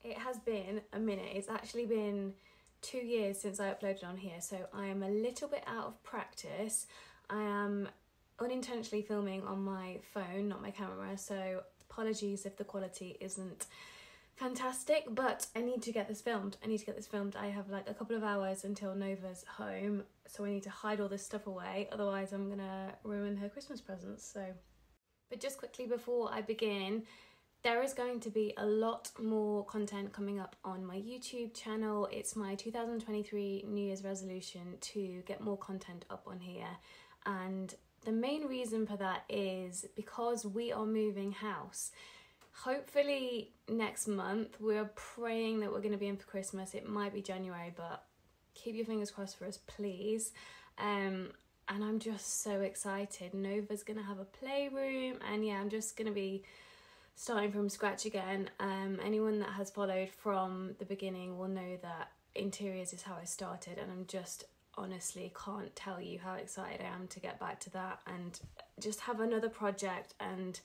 It has been a minute. It's actually been 2 years since I uploaded on here, so I am a little bit out of practice. I am unintentionally filming on my phone, not my camera, so apologies if the quality isn't fantastic, but I need to get this filmed. I have like a couple of hours until Nova's home, so I need to hide all this stuff away, otherwise I'm gonna ruin her Christmas presents. So, but just quickly before I begin, there is going to be a lot more content coming up on my YouTube channel. It's my 2023 New Year's resolution to get more content up on here, and the main reason for that is because we are moving house. Hopefully next month. We're praying that we're going to be in for Christmas. It might be January, but keep your fingers crossed for us, please. And I'm just so excited. Nova's going to have a playroom, and yeah, I'm just going to be starting from scratch again. Anyone that has followed from the beginning will know that interiors is how I started, and I'm just honestly can't tell you how excited I am to get back to that and just have another project. And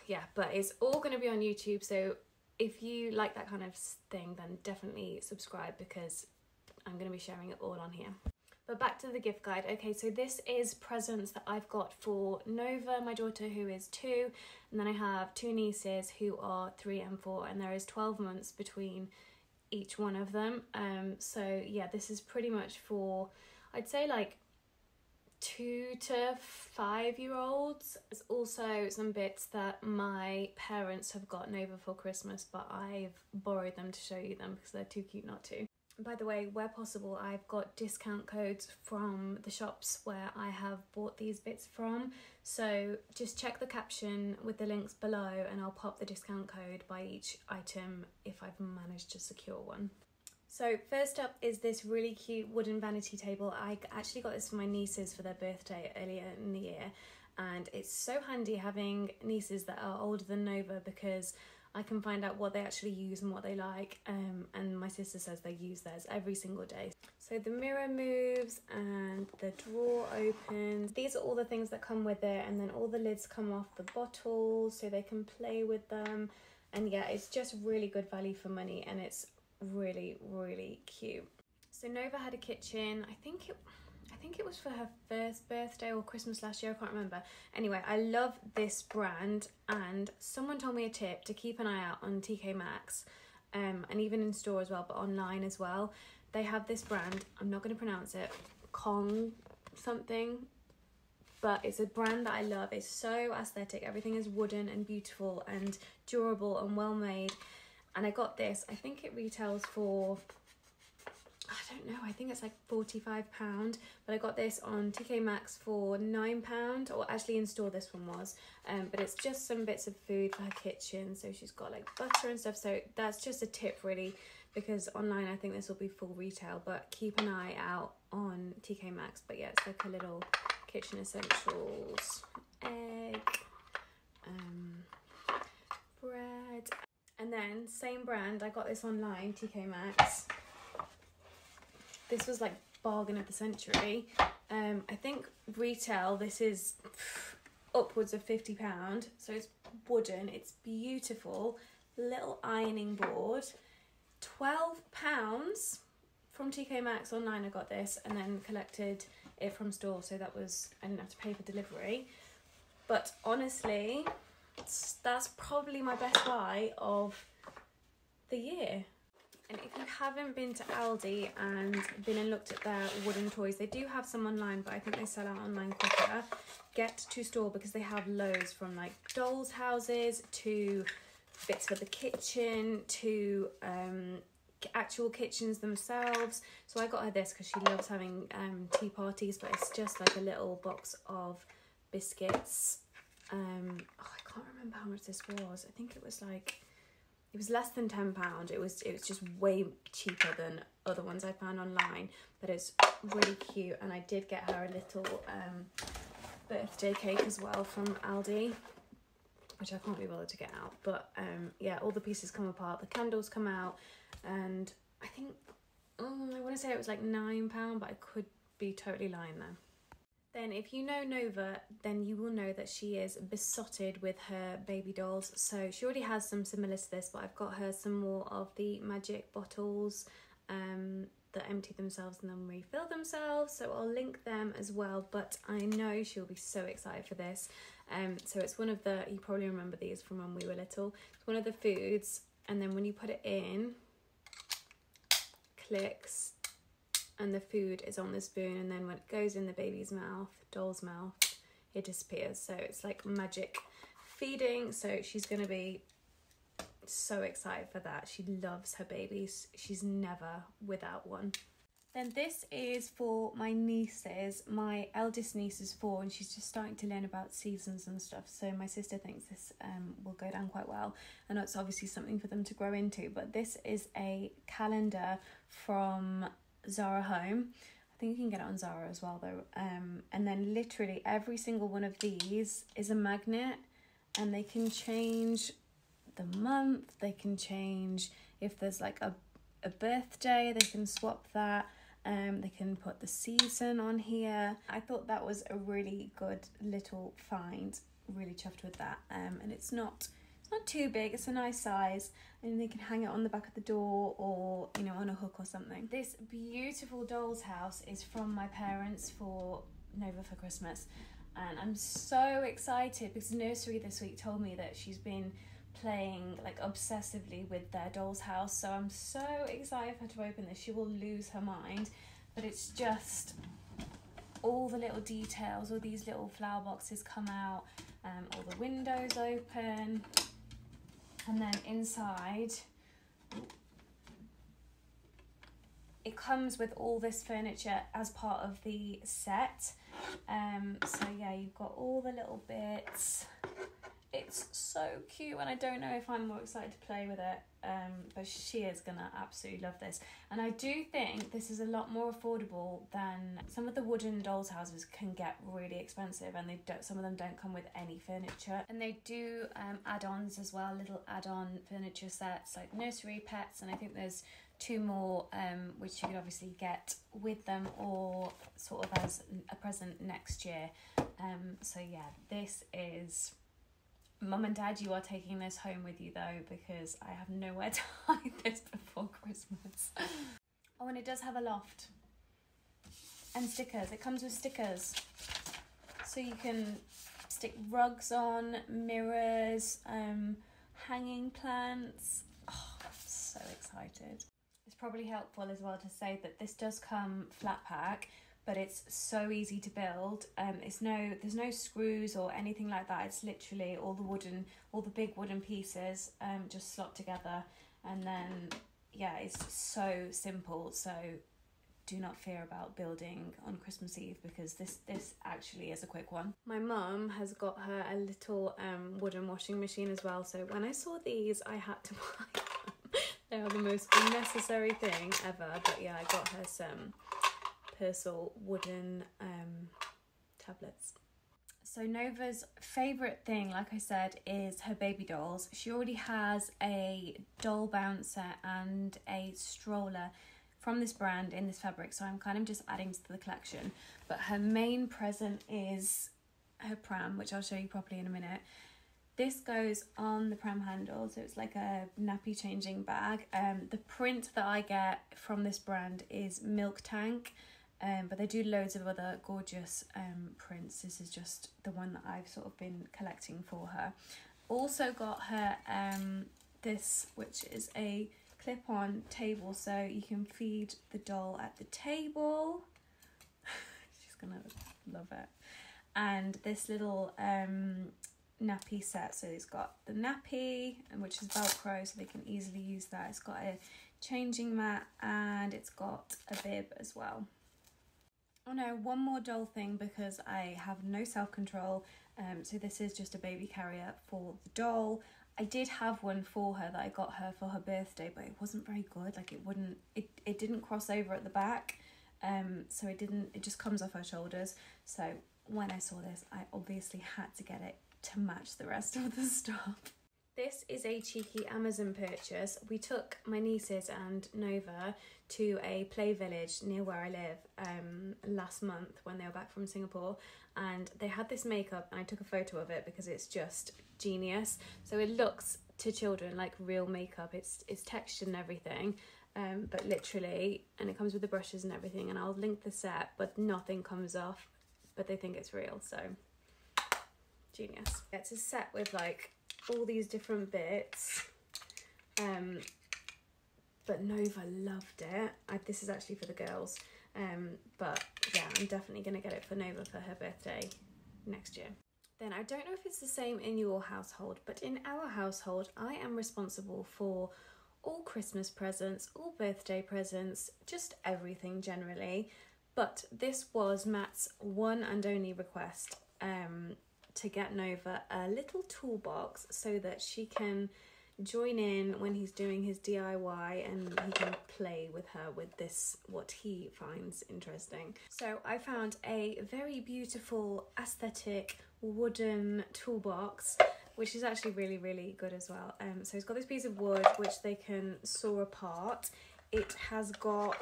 yeah, but it's all going to be on YouTube, so if you like that kind of thing, then definitely subscribe, because I'm going to be sharing it all on here. But back to the gift guide. Okay, so this is presents that I've got for Nova, my daughter, who is 2, and then I have 2 nieces who are 3 and 4, and there is 12 months between each one of them. So yeah, this is pretty much for, I'd say, like 2 to 5 year olds. There's also some bits that my parents have got Nova for Christmas, but I've borrowed them to show you them because they're too cute not to. By the way, where possible, I've got discount codes from the shops where I have bought these bits from. So just check the caption with the links below and I'll pop the discount code by each item if I've managed to secure one. So first up is this really cute wooden vanity table. I actually got this for my nieces for their birthday earlier in the year, and it's so handy having nieces that are older than Nova, because I can find out what they actually use and what they like, and my sister says they use theirs every single day. So the mirror moves and the drawer opens. These are all the things that come with it, and then all the lids come off the bottles so they can play with them. And yeah, it's just really good value for money, and it's really, really cute. So Nova had a kitchen. I think it was for her first birthday or Christmas last year, I can't remember. Anyway, I love this brand, and someone told me a tip to keep an eye out on TK Maxx, and even in store as well, but online as well. They have this brand, I'm not going to pronounce it, Kong something, but it's a brand that I love. It's so aesthetic. Everything is wooden and beautiful and durable and well made. And I got this, I think it retails for, I don't know, I think it's like £45, but I got this on TK Maxx for £9, or actually in store this one was, but it's just some bits of food for her kitchen. So she's got like butter and stuff, so that's just a tip really, because online I think this will be full retail, but keep an eye out on TK Maxx. But yeah, it's like a little kitchen essentials, egg, bread. And then, same brand, I got this online, TK Maxx. This was like bargain of the century. I think retail, this is upwards of £50. So it's wooden, it's beautiful. Little ironing board. £12 from TK Maxx online I got this, and then collected it from store. So that was, I didn't have to pay for delivery. But honestly, that's probably my best buy of the year. And if you haven't been to Aldi and been and looked at their wooden toys, they do have some online, but I think they sell out online quicker. Get to store, because they have loads, from like dolls' houses to bits for the kitchen to actual kitchens themselves. So I got her this because she loves having tea parties, but it's just like a little box of biscuits. I can't remember how much this was. I think it was less than £10. It was just way cheaper than other ones I found online, but it's really cute. And I did get her a little birthday cake as well from Aldi, which I can't be bothered to get out. But yeah, all the pieces come apart, the candles come out, and I think I want to say it was like £9, but I could be totally lying there. Then if you know Nova, then you will know that she is besotted with her baby dolls. So she already has some similar to this, but I've got her some more of the magic bottles that empty themselves and then refill themselves. So I'll link them as well, but I know she'll be so excited for this. So it's one of the, you probably remember these from when we were little. It's one of the foods, and then when you put it in, clicks, and the food is on the spoon, and then when it goes in the baby's mouth, doll's mouth, it disappears. So it's like magic feeding. So she's going to be so excited for that. She loves her babies. She's never without one. Then this is for my nieces. My eldest niece is 4 and she's just starting to learn about seasons and stuff. So my sister thinks this will go down quite well. And it's obviously something for them to grow into. But this is a calendar from Zara Home. I think you can get it on Zara as well though. And then literally every single one of these is a magnet, and they can change the month, they can change if there's like a birthday, they can swap that. They can put the season on here. I thought that was a really good little find. Really chuffed with that. And it's not too big, it's a nice size, and they can hang it on the back of the door or, you know, on a hook or something. This beautiful doll's house is from my parents for Nova for Christmas, and I'm so excited because nursery this week told me that she's been playing like obsessively with their doll's house, so I'm so excited for her to open this. She will lose her mind, but it's just all the little details, all these little flower boxes come out, all the windows open. And then inside, it comes with all this furniture as part of the set. So yeah, you've got all the little bits. It's so cute, and I don't know if I'm more excited to play with it, but she is gonna absolutely love this. And I do think this is a lot more affordable than some of the wooden dolls houses can get really expensive, and some of them don't come with any furniture. And they do add-ons as well, little add-on furniture sets like nursery pets, and I think there's 2 more which you could obviously get with them or sort of as a present next year. So yeah, this is... Mum and Dad, you are taking this home with you though, because I have nowhere to hide this before Christmas. Oh, and it does have a loft and stickers. It comes with stickers, so you can stick rugs on, mirrors, hanging plants. Oh, I'm so excited. It's probably helpful as well to say that this does come flat pack, but it's so easy to build. There's no screws or anything like that. It's literally all the big wooden pieces just slot together, and then yeah, it's so simple. So do not fear about building on Christmas Eve, because this actually is a quick one. My mum has got her a little wooden washing machine as well. So when I saw these, I had to buy them. They are the most unnecessary thing ever. But yeah, I got her some Persol wooden tablets. So Nova's favourite thing, like I said, is her baby dolls. She already has a doll bouncer and a stroller from this brand in this fabric, so I'm kind of just adding to the collection. But her main present is her pram, which I'll show you properly in a minute. This goes on the pram handle, so it's like a nappy changing bag. The print that I get from this brand is Milk Tank. But they do loads of other gorgeous prints. This is just the one that I've sort of been collecting for her. Also got her this, which is a clip-on table, so you can feed the doll at the table. She's gonna love it. And this little nappy set, so it's got the nappy, which is Velcro, so they can easily use that. It's got a changing mat, and it's got a bib as well. Oh no, one more doll thing, because I have no self-control. So this is just a baby carrier for the doll. I did have one for her that I got her for her birthday, but it wasn't very good. Like it didn't cross over at the back. So it just comes off her shoulders. So when I saw this, I obviously had to get it to match the rest of the stuff. This is a cheeky Amazon purchase. We took my nieces and Nova to a play village near where I live last month when they were back from Singapore, and they had this makeup and I took a photo of it because it's just genius. So it looks to children like real makeup. It's textured and everything, but literally, and it comes with the brushes and everything, and I'll link the set, but nothing comes off, but they think it's real, so genius. It's a set with like all these different bits, but Nova loved it. This is actually for the girls, but yeah, I'm definitely gonna get it for Nova for her birthday next year. Then I don't know if it's the same in your household, but in our household I am responsible for all Christmas presents, all birthday presents, just everything generally. But this was Matt's one and only request, to get Nova a little toolbox so that she can join in when he's doing his DIY and he can play with her with this, what he finds interesting. So I found a very beautiful aesthetic wooden toolbox, which is actually really, really good as well. So it's got this piece of wood which they can saw apart. It has got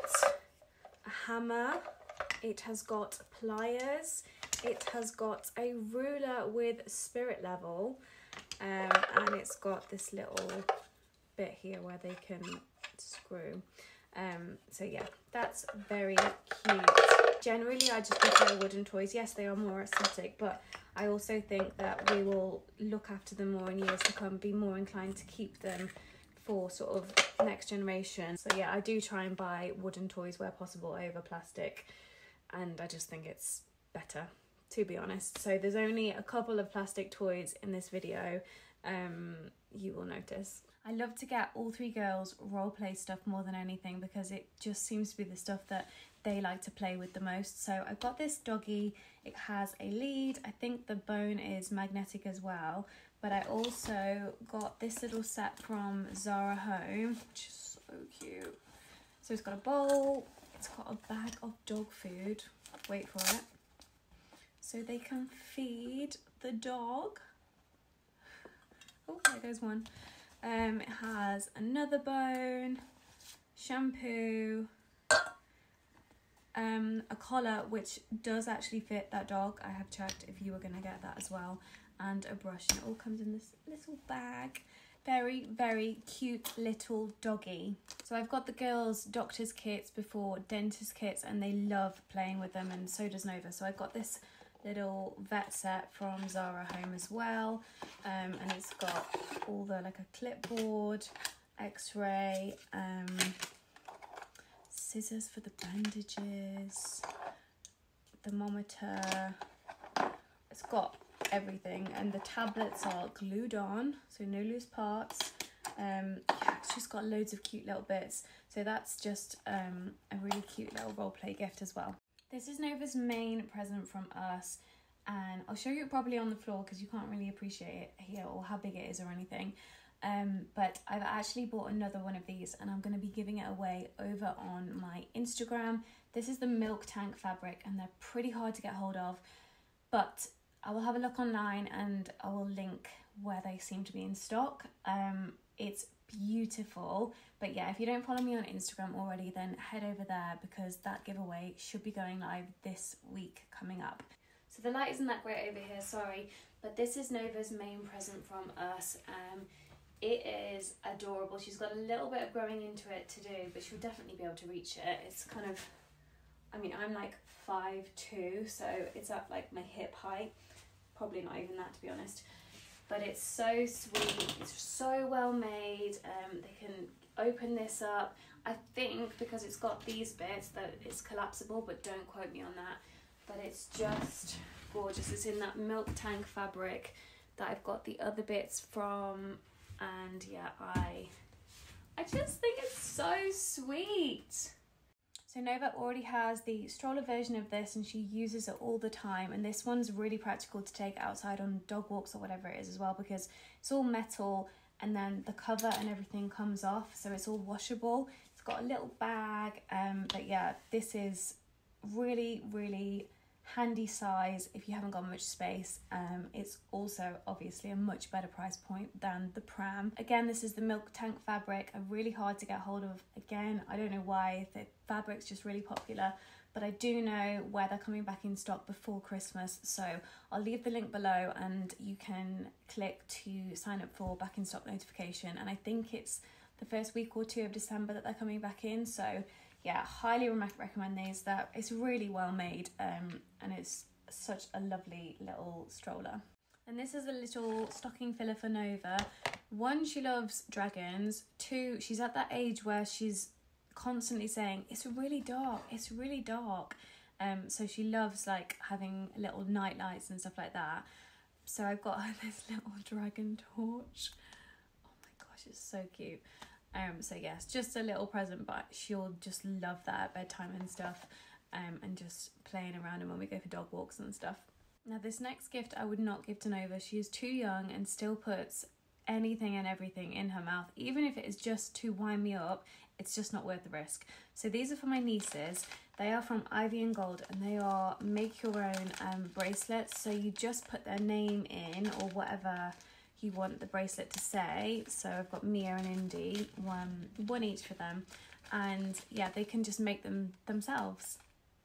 a hammer, it has got pliers, it has got a ruler with spirit level, and it's got this little bit here where they can screw. So yeah, that's very cute. Generally, I just prefer wooden toys. Yes, they are more aesthetic, but I also think that we will look after them more in years to come, be more inclined to keep them for sort of next generation. So yeah, I do try and buy wooden toys where possible over plastic, and I just think it's better, to be honest. So there's only a couple of plastic toys in this video, you will notice. I love to get all three girls role play stuff more than anything because it just seems to be the stuff that they like to play with the most. So I've got this doggy, it has a lead, I think the bone is magnetic as well, but I also got this little set from Zara Home, which is so cute. So it's got a bowl, it's got a bag of dog food, wait for it, so they can feed the dog. Oh, there goes one. It has another bone, shampoo, a collar which does actually fit that dog. I have checked if you were going to get that as well, and a brush, and it all comes in this little bag. Very, very cute little doggy. So I've got the girls' doctor's kits before dentist kits, and they love playing with them, and so does Nova. So I've got this little vet set from Zara Home as well, and it's got all the, like, a clipboard, x-ray, scissors for the bandages, thermometer. It's got everything, and the tablets are glued on, so no loose parts. Yeah, it's just got loads of cute little bits, so that's just a really cute little role play gift as well. This is Nova's main present from us, and I'll show you it probably on the floor because you can't really appreciate it here or how big it is or anything. But I've actually bought another one of these, and I'm going to be giving it away over on my Instagram. This is the Milk Tank fabric, and they're pretty hard to get hold of, but I will have a look online and I will link where they seem to be in stock. It's beautiful, but yeah, if you don't follow me on Instagram already, then head over there because that giveaway should be going live this week coming up. So the light isn't that great over here, sorry, but this is Nova's main present from us. It is adorable. She's got a little bit of growing into it to do, but she'll definitely be able to reach it. It's kind of, I mean, I'm like 5'2", so it's at like my hip height. Probably not even that, to be honest. But it's so sweet. It's so well made. They can open this up. I think because it's got these bits that it's collapsible, but don't quote me on that. But it's just gorgeous. It's in that Milk Tank fabric that I've got the other bits from. And yeah, I just think it's so sweet. So Nova already has the stroller version of this and she uses it all the time, and this one's really practical to take outside on dog walks or whatever it is as well, because it's all metal and then the cover and everything comes off, so it's all washable. It's got a little bag, but yeah, this is really, really handy size if you haven't got much space. It's also obviously a much better price point than the pram. Again, this is the Milk Tank fabric, really hard to get hold of. Again, I don't know why, the fabric's just really popular, but I do know where they're coming back in stock before Christmas, so I'll leave the link below and you can click to sign up for back in stock notification. And I think it's the first week or two of December that they're coming back in, so yeah, highly recommend these. That it's really well made, and it's such a lovely little stroller. And this is a little stocking filler for Nova. One, she loves dragons. Two, she's at that age where she's constantly saying it's really dark, it's really dark. So she loves like having little night lights and stuff like that. So I've got her this little dragon torch. Oh my gosh, it's so cute. So yes, just a little present, but she'll just love that at bedtime and stuff, and just playing around and when we go for dog walks and stuff. Now this next gift I would not give to Nova. She is too young and still puts anything and everything in her mouth, even if it is just to wind me up. It's just not worth the risk. So these are for my nieces. They are from Ivy and Gold, and they are make your own bracelets. So you just put their name in or whatever you want the bracelet to say. So I've got Mia and Indy, one each for them, and yeah, they can just make them themselves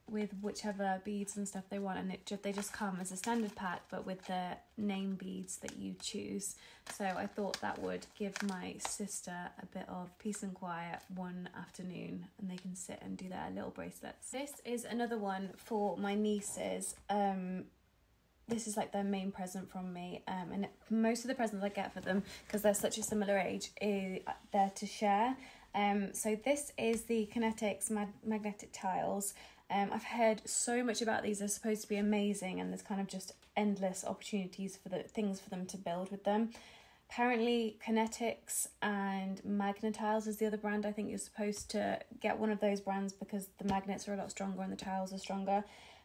with whichever beads and stuff they want, and they just come as a standard pack but with the name beads that you choose. So I thought that would give my sister a bit of peace and quiet one afternoon, and they can sit and do their little bracelets. This is another one for my nieces. This is like their main present from me, and most of the presents I get for them, because they're such a similar age, they're to share. So this is the Kinetics magnetic tiles. I've heard so much about these. They're supposed to be amazing, and there's kind of just endless opportunities for things for them to build with them. Apparently Kinetics and Magnetiles is the other brand. I think you're supposed to get one of those brands because the magnets are a lot stronger and the tiles are stronger.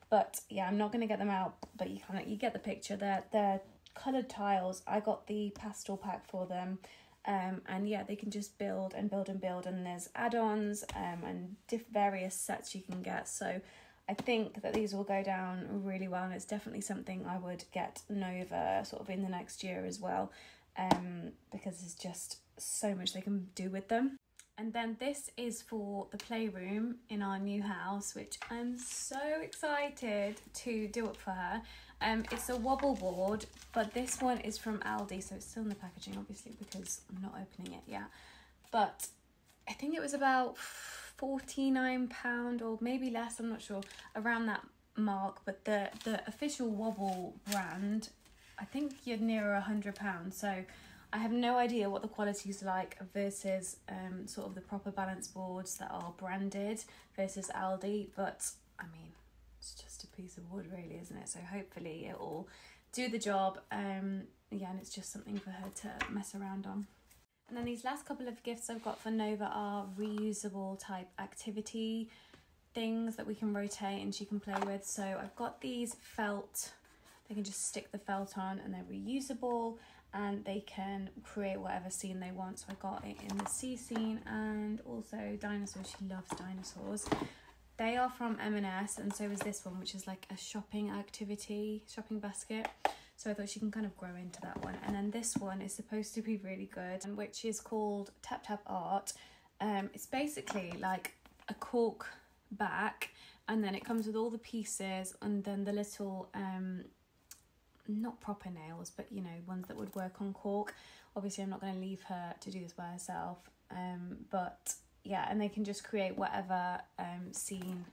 But yeah, I'm not going to get them out, but you get the picture. They're coloured tiles. I got the pastel pack for them. And yeah, they can just build and build and build, and there's add-ons and various sets you can get. So I think that these will go down really well, and it's definitely something I would get Nova sort of in the next year as well, because there's just so much they can do with them. And then this is for the playroom in our new house, which I'm so excited to do up for her. It's a wobble board, but this one is from Aldi, so it's still in the packaging, obviously, because I'm not opening it yet. But I think it was about £49 or maybe less, I'm not sure, around that mark. But the official wobble brand, I think you're nearer £100. So I have no idea what the quality is like versus sort of the proper balance boards that are branded versus Aldi. But I mean, it's just a piece of wood really, isn't it? So hopefully it will do the job. Yeah, and it's just something for her to mess around on. And then these last couple of gifts I've got for Nova are reusable type activity things that we can rotate and she can play with. So I've got these felt, they can just stick the felt on, and they're reusable, and they can create whatever scene they want. So I got it in the sea scene and also dinosaurs. She loves dinosaurs. They are from M&S, and so is this one, which is like a shopping basket. So I thought she can kind of grow into that one. And then this one is supposed to be really good, which is called Tap Tap Art. It's basically like a cork back, and then it comes with all the pieces, and then the little not proper nails, but you know, ones that would work on cork. Obviously I'm not going to leave her to do this by herself, but yeah, and they can just create whatever scene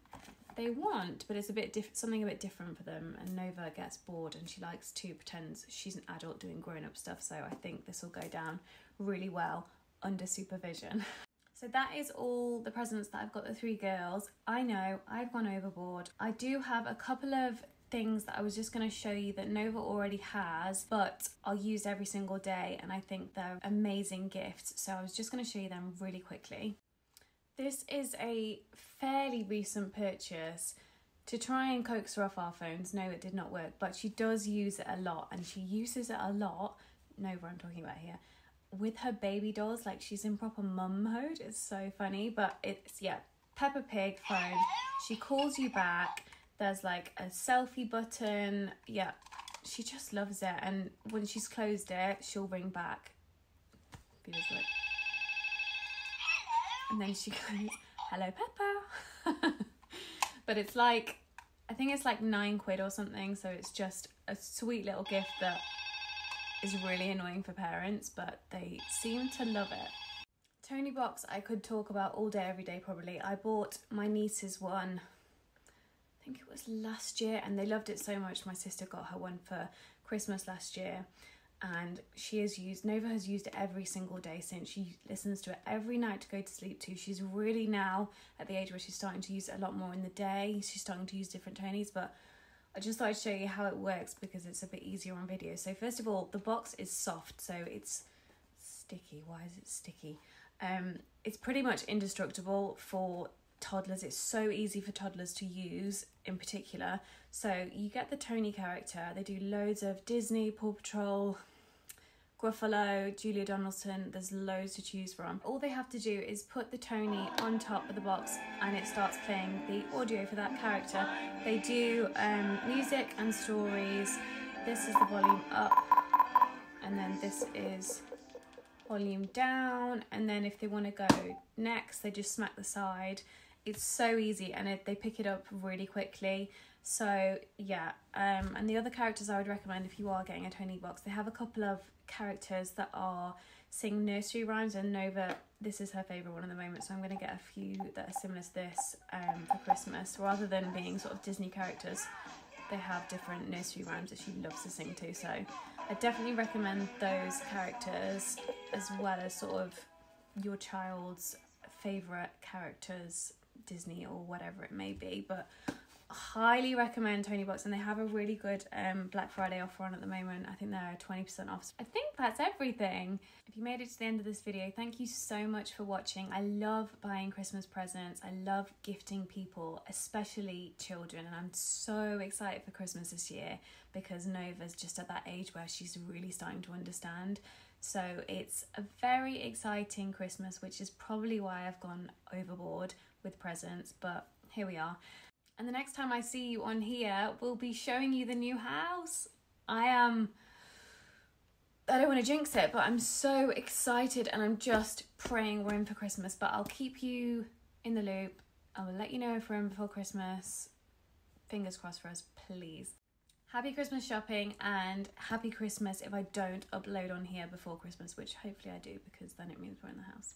they want, but it's a bit something a bit different for them. And Nova gets bored and she likes to pretend she's an adult doing grown-up stuff, so I think this will go down really well under supervision. So that is all the presents that I've got the three girls. I know I've gone overboard. I do have a couple of things that I was just going to show you that Nova already has, but I'll use every single day, and I think they're amazing gifts, so I was just going to show you them really quickly. This is a fairly recent purchase to try and coax her off our phones. No, it did not work, but she does use it a lot, and she uses it a lot, Nova I'm talking about here, with her baby dolls. Like, she's in proper mum mode. It's so funny. But it's, yeah, Peppa Pig phone. She calls you back. There's like a selfie button. Yeah, she just loves it. And when she's closed it, she'll ring back. Like, and then she goes, "Hello, Peppa." But it's like, I think it's like £9 or something. So it's just a sweet little gift that is really annoying for parents, but they seem to love it. Tonybox I could talk about all day, every day probably. I bought my niece's one, I think it was last year, and they loved it so much. My sister got her one for Christmas last year, and Nova has used it every single day since. She listens to it every night to go to sleep to. She's really now at the age where she's starting to use it a lot more in the day. She's starting to use different Tonys, but I just thought I'd show you how it works because it's a bit easier on video. So first of all, the box is soft, so it's sticky. Why is it sticky? It's pretty much indestructible for toddlers. It's so easy for toddlers to use in particular. So you get the Tony character. They do loads of Disney, Paw Patrol, Gruffalo, Julia Donaldson. There's loads to choose from. All they have to do is put the Tony on top of the box and it starts playing the audio for that character. They do music and stories. This is the volume up, and then this is volume down, and then if they want to go next, they just smack the side. It's so easy, and they pick it up really quickly. So yeah, and the other characters I would recommend if you are getting a Tonybox, they have a couple of characters that are sing nursery rhymes, and Nova, this is her favourite one at the moment, so I'm going to get a few that are similar to this for Christmas. Rather than being sort of Disney characters, they have different nursery rhymes that she loves to sing to. So I definitely recommend those characters, as well as sort of your child's favourite characters, Disney or whatever it may be. But highly recommend Tonybox, and they have a really good Black Friday offer on at the moment. I think they're 20% off. I think that's everything. If you made it to the end of this video, thank you so much for watching. I love buying Christmas presents. I love gifting people, especially children, and I'm so excited for Christmas this year because Nova's just at that age where she's really starting to understand. So it's a very exciting Christmas, which is probably why I've gone overboard with presents, but here we are. And the next time I see you on here, we'll be showing you the new house. I don't want to jinx it, but I'm so excited, and I'm just praying we're in for Christmas. But I'll keep you in the loop. I will let you know if we're in before Christmas. Fingers crossed for us, please. Happy Christmas shopping, and happy Christmas if I don't upload on here before Christmas, which hopefully I do, because then it means we're in the house.